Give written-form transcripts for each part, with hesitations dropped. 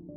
Hey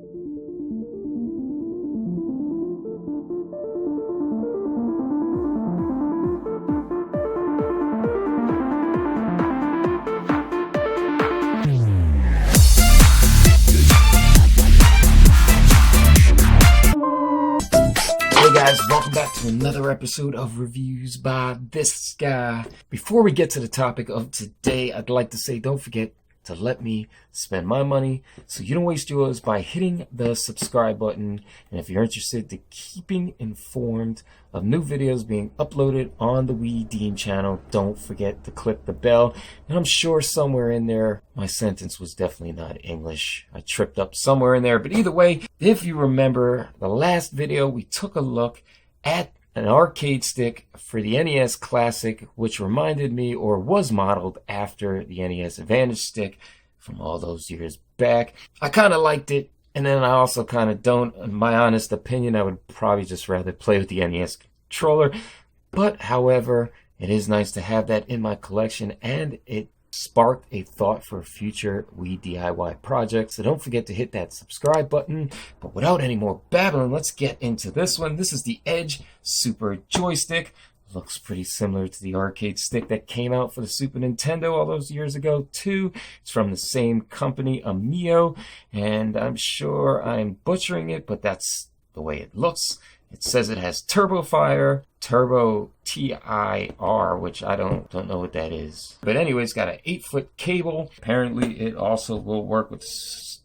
guys, welcome back to another episode of Reviews by this guy. Before we get to the topic of today, I'd like to say don't forget to let me spend my money so you don't waste yours by hitting the subscribe button. And if you're interested in keeping informed of new videos being uploaded on the We Deem channel, don't forget to click the bell. And I'm sure somewhere in there, my sentence was definitely not English. I tripped up somewhere in there. But either way, if you remember the last video, we took a look at an arcade stick for the NES Classic, which reminded me or was modeled after the NES Advantage stick from all those years back. I kind of liked it, and then I also kind of don't. In my honest opinion, I would probably just rather play with the NES controller. But, however, it is nice to have that in my collection, and it sparked a thought for a future Wii DIY project. So don't forget to hit that subscribe button. But without any more babbling, let's get into this one. This is the Edge Super Joystick. Looks pretty similar to the arcade stick that came out for the Super Nintendo all those years ago too. It's from the same company, Emio, and I'm sure I'm butchering it, but that's the way it looks. It says it has Turbo Fire, Turbo TIR, which I don't know what that is. But anyway, it's got an 8-foot cable. Apparently, it also will work with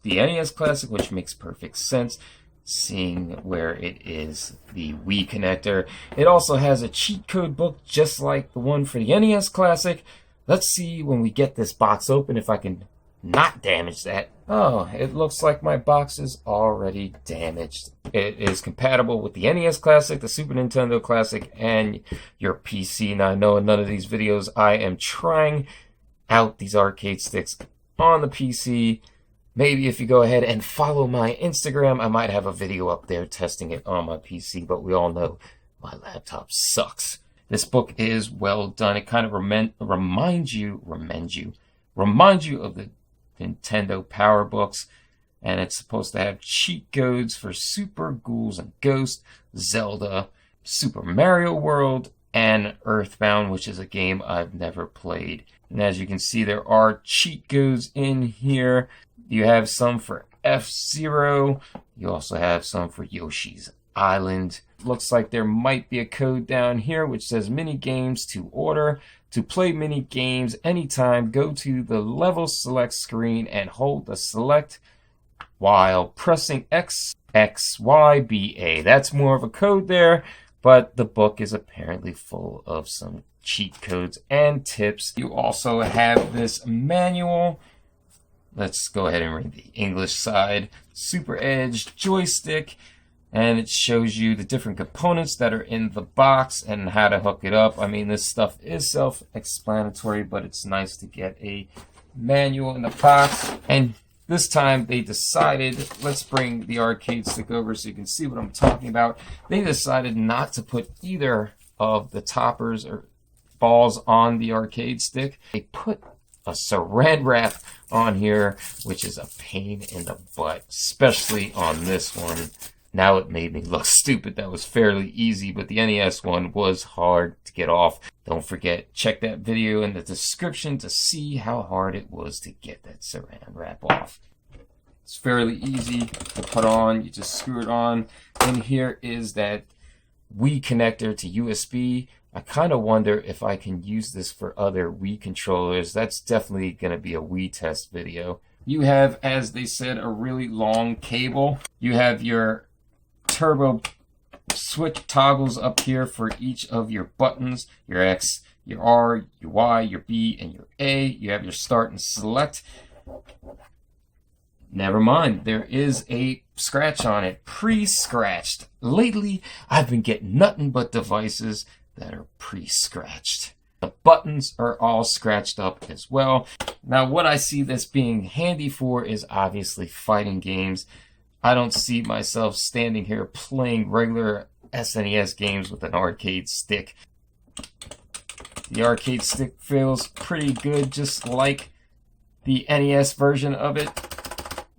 the NES Classic, which makes perfect sense, seeing where it is the Wii connector. It also has a cheat code book, just like the one for the NES Classic. Let's see when we get this box open if I can not damage that. Oh, it looks like my box is already damaged. It is compatible with the NES Classic, the Super Nintendo Classic, and your PC. Now, I know in none of these videos I am trying out these arcade sticks on the PC. Maybe if you go ahead and follow my Instagram, I might have a video up there testing it on my PC, but we all know my laptop sucks. This book is well done. It kind of reminds you of the Nintendo Power Books, and it's supposed to have cheat codes for Super Ghouls and Ghosts, Zelda, Super Mario World, and Earthbound, which is a game I've never played. And as you can see, there are cheat codes in here. You have some for F-Zero. You also have some for Yoshi's Island. Looks like there might be a code down here which says mini games to order. To play mini games anytime, go to the level select screen and hold the select while pressing X, X, Y, B, A. That's more of a code there, but the book is apparently full of some cheat codes and tips. You also have this manual. Let's go ahead and read the English side. Super Edge Joystick. And it shows you the different components that are in the box and how to hook it up. I mean, this stuff is self-explanatory, but it's nice to get a manual in the box. And this time they decided, let's bring the arcade stick over so you can see what I'm talking about. They decided not to put either of the toppers or balls on the arcade stick. They put a saran wrap on here, which is a pain in the butt, especially on this one. Now it made me look stupid. That was fairly easy, but the NES one was hard to get off. Don't forget, check that video in the description to see how hard it was to get that saran wrap off. It's fairly easy to put on. You just screw it on. And here is that Wii connector to USB. I kind of wonder if I can use this for other Wii controllers. That's definitely going to be a Wii test video. You have, as they said, a really long cable. You have your turbo switch toggles up here for each of your buttons, your X, your R, your Y, your B, and your A. You have your start and select. Never mind, there is a scratch on it, pre-scratched. Lately, I've been getting nothing but devices that are pre-scratched. The buttons are all scratched up as well. Now, what I see this being handy for is obviously fighting games. I don't see myself standing here playing regular SNES games with an arcade stick. The arcade stick feels pretty good, just like the NES version of it.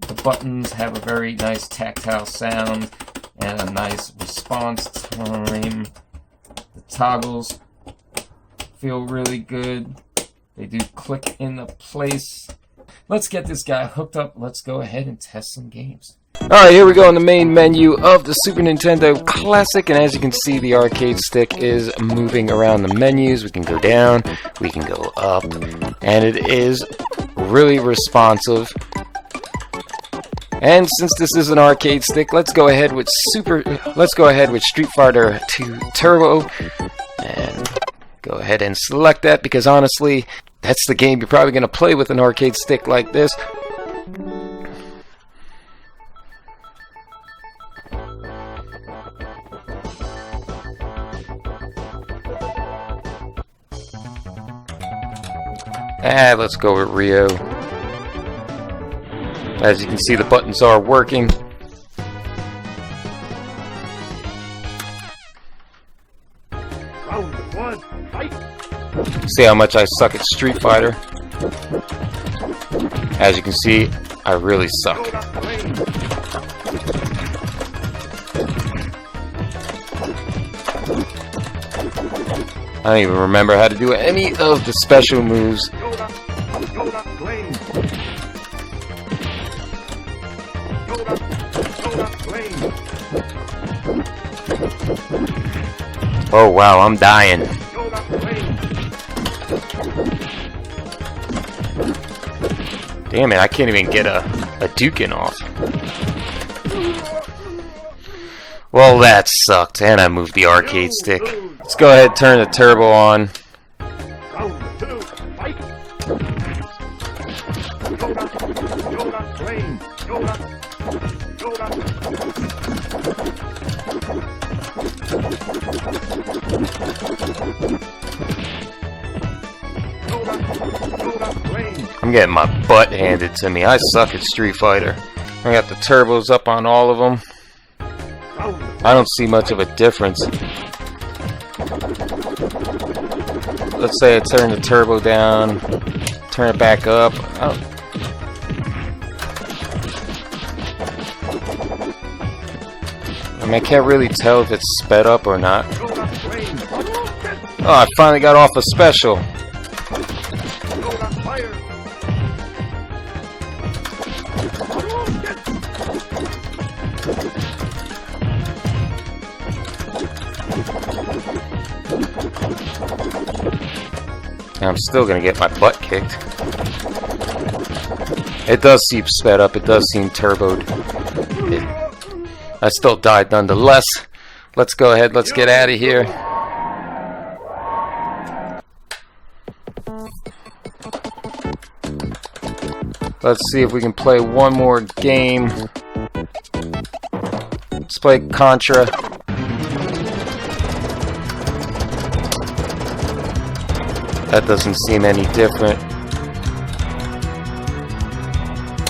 The buttons have a very nice tactile sound and a nice response time. The toggles feel really good. They do click into place. Let's get this guy hooked up. Let's go ahead and test some games. Alright, here we go in the main menu of the Super Nintendo Classic, and as you can see, the arcade stick is moving around the menus. We can go down, we can go up, and it is really responsive. And since this is an arcade stick, let's go ahead with Street Fighter 2 Turbo, and go ahead and select that, because honestly, that's the game you're probably going to play with an arcade stick like this. Let's go with Rio. As you can see, the buttons are working. See how much I suck at Street Fighter? As you can see, I really suck. I don't even remember how to do any of the special moves. Oh wow, I'm dying. Damn it, I can't even get a Dukin off. Well, that sucked, and I moved the arcade stick. Let's go ahead and turn the turbo on. I'm getting my butt handed to me. I suck at Street Fighter. I got the turbos up on all of them. I don't see much of a difference. Let's say I turn the turbo down, turn it back up. I mean, I can't really tell if it's sped up or not. Oh, I finally got off a special. I'm still gonna get my butt kicked. It does seem sped up, it does seem turboed. I still died nonetheless. Let's go ahead, let's get out of here. Let's see if we can play one more game. Let's play Contra. That doesn't seem any different.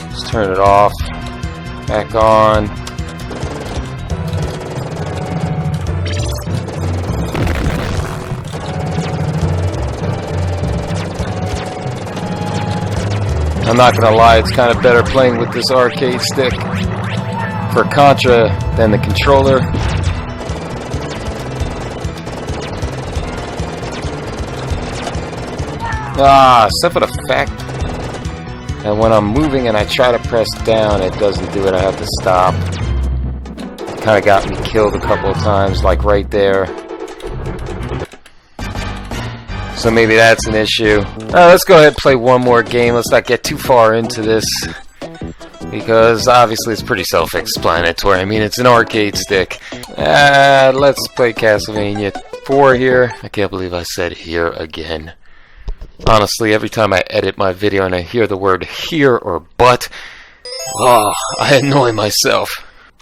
Let's turn it off. Back on. I'm not gonna lie, it's kind of better playing with this arcade stick for Contra than the controller. Except for the fact that when I'm moving and I try to press down, it doesn't do it. I have to stop. It kind of got me killed a couple of times, like right there. So maybe that's an issue. Let's go ahead and play one more game. Let's not get too far into this, because obviously it's pretty self-explanatory. I mean, it's an arcade stick. Let's play Castlevania 4 here. I can't believe I said here again. Honestly, every time I edit my video and I hear the word here or but, I annoy myself.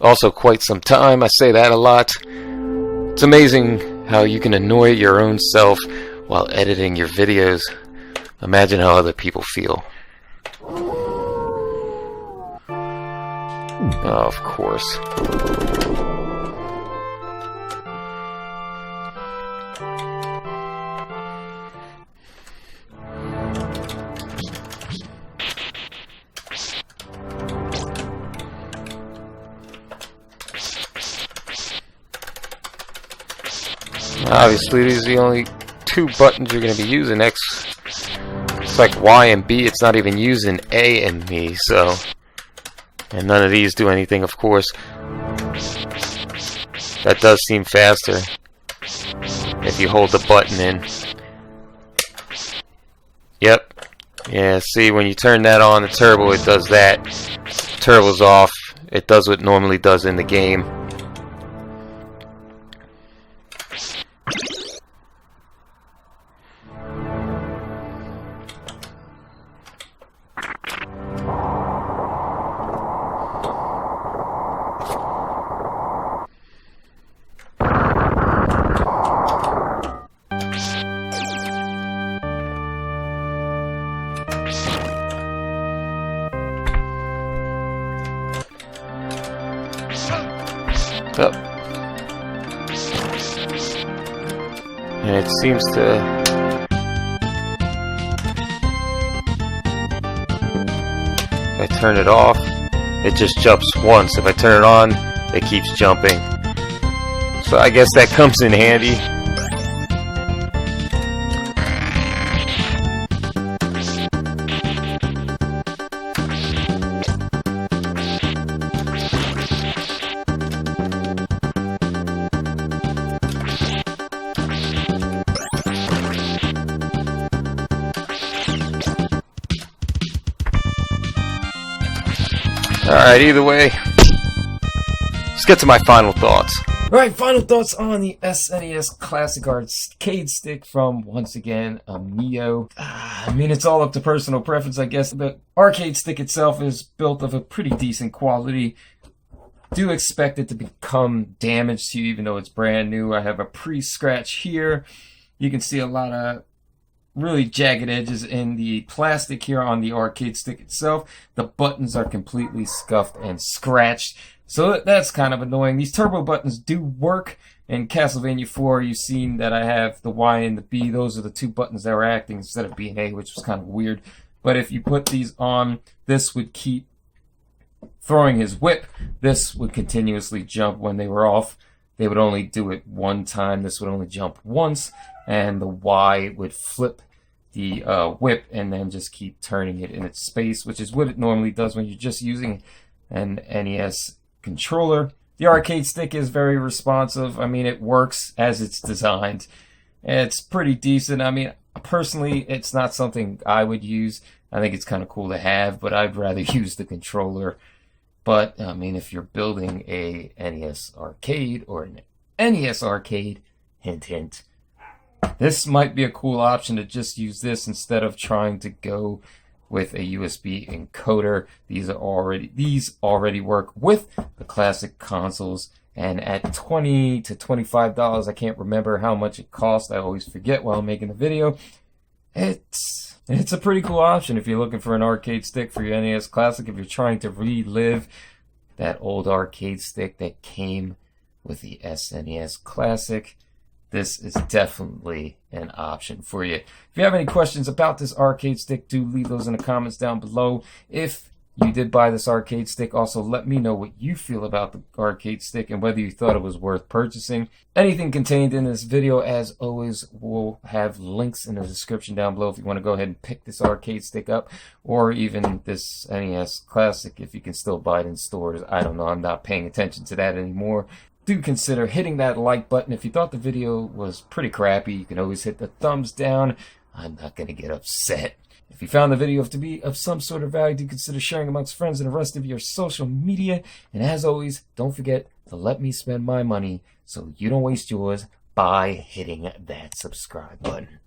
Also, quite some time, I say that a lot. It's amazing how you can annoy your own self while editing your videos. Imagine how other people feel. Oh, of course. Obviously, these are the only two buttons you're going to be using. It's like Y and B. It's not even using A and B, so. And none of these do anything, of course. That does seem faster if you hold the button in. Yep. Yeah, see, when you turn that on, the turbo, it does that. Turbo's off. It does what it normally does in the game. Up. And it seems to if I turn it off, it just jumps once. If I turn it on, it keeps jumping. So I guess that comes in handy. Alright, either way, let's get to my final thoughts. Alright, final thoughts on the SNES Classic Arcade Stick from, once again, Emio. I mean, it's all up to personal preference, I guess. The arcade stick itself is built of a pretty decent quality. Do expect it to become damaged to you, even though it's brand new. I have a pre-scratch here. You can see a lot of really jagged edges in the plastic here on the arcade stick itself. The buttons are completely scuffed and scratched, so that's kind of annoying. These turbo buttons do work. In Castlevania 4, you've seen that I have the Y and the B. Those are the two buttons that were acting instead of B and A, which was kind of weird. But if you put these on, this would keep throwing his whip. This would continuously jump when they were off. They would only do it one time. This would only jump once, and the Y would flip the whip and then just keep turning it in its space, which is what it normally does when you're just using an NES controller. The arcade stick is very responsive. I mean, it works as it's designed. It's pretty decent. I mean, personally, it's not something I would use. I think it's kind of cool to have, but I'd rather use the controller. But, I mean, if you're building a NES arcade or an NES arcade, hint, hint, this might be a cool option to just use this instead of trying to go with a USB encoder. These already work with the classic consoles, and at $20 to $25, I can't remember how much it cost. I always forget while I'm making the video. It's a pretty cool option if you're looking for an arcade stick for your NES Classic. If you're trying to relive that old arcade stick that came with the SNES Classic, this is definitely an option for you. If you have any questions about this arcade stick, do leave those in the comments down below. If you did buy this arcade stick, also let me know what you feel about the arcade stick and whether you thought it was worth purchasing. Anything contained in this video, as always, will have links in the description down below if you want to go ahead and pick this arcade stick up, or even this NES Classic if you can still buy it in stores. I don't know, I'm not paying attention to that anymore. Do consider hitting that like button. If you thought the video was pretty crappy, you can always hit the thumbs down. I'm not going to get upset. If you found the video to be of some sort of value, do consider sharing amongst friends and the rest of your social media. And as always, don't forget to let me spend my money so you don't waste yours by hitting that subscribe button.